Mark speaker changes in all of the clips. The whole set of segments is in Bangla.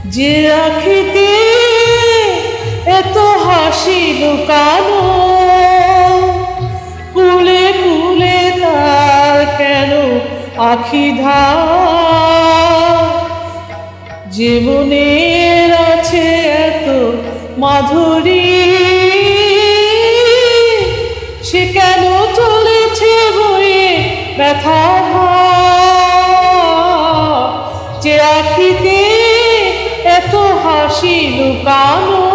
Speaker 1: যে আখিতে এত হাসি লুকানো, কুলে কুলে তার কেন আখি ধার? যে মনের আছে এত মাধুরী, সে কেন চলেছে বয়ে ব্যথা ভার? যে আখিতে এত হাসি লুকানো,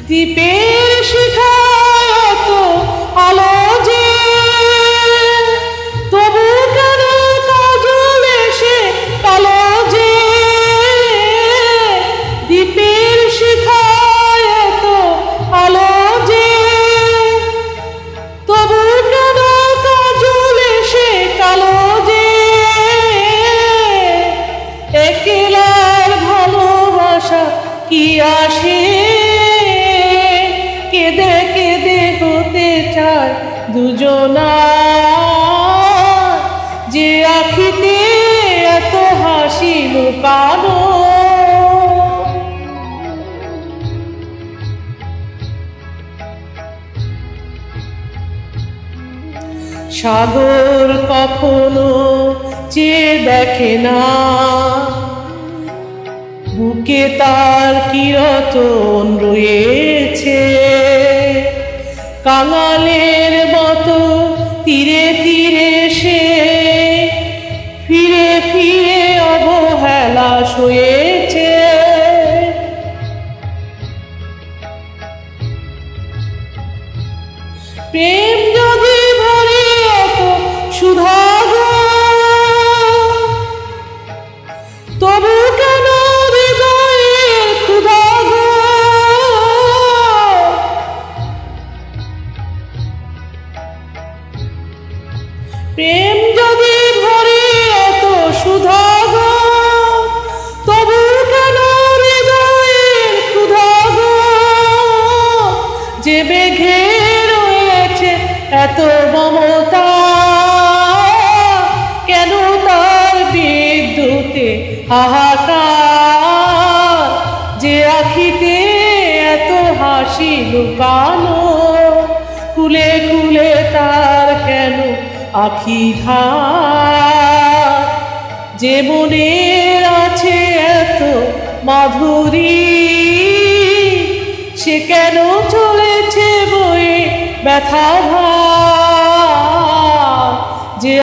Speaker 1: দ্বীপের শিখায় তো আলো যে, তবু কেন কাজল এসে কালো যে? দ্বীপের শিখায় তো আলো যে, তবু কেন কাজল এসে কালো যে? একলার ভালোবাসা কি আসে, কেঁদে কেঁদে হতে চায় দুজনা। যে আখিতে এত হাসি লুকানো, সাগর কখনো চেয়ে দেখে না, বুকে তার কিরতন রয়েছে। কাঙালের মতো তীরে তীরে সে ফিরে ফিরে অবহেলা সয়েছে। প্রেম যদি ভরে এত সুধা গো, তবু কেন হৃদয়ের ক্ষুধা গো? প্রেম যদি ভরে এত সুধা গো, তবু কেন হৃদয়ের ক্ষুধা গো? যে মেঘে রয়েছে এত মমতা, কেন তার বিদ্যুতে হাহাকার? যে আখিতে এত হাসি লুকানো, কুলে কুলে তার কেন আখি ধার? যে মনের আছে এত মাধুরী, সে কেন চলেছে বয়ে ব্যথা ভার?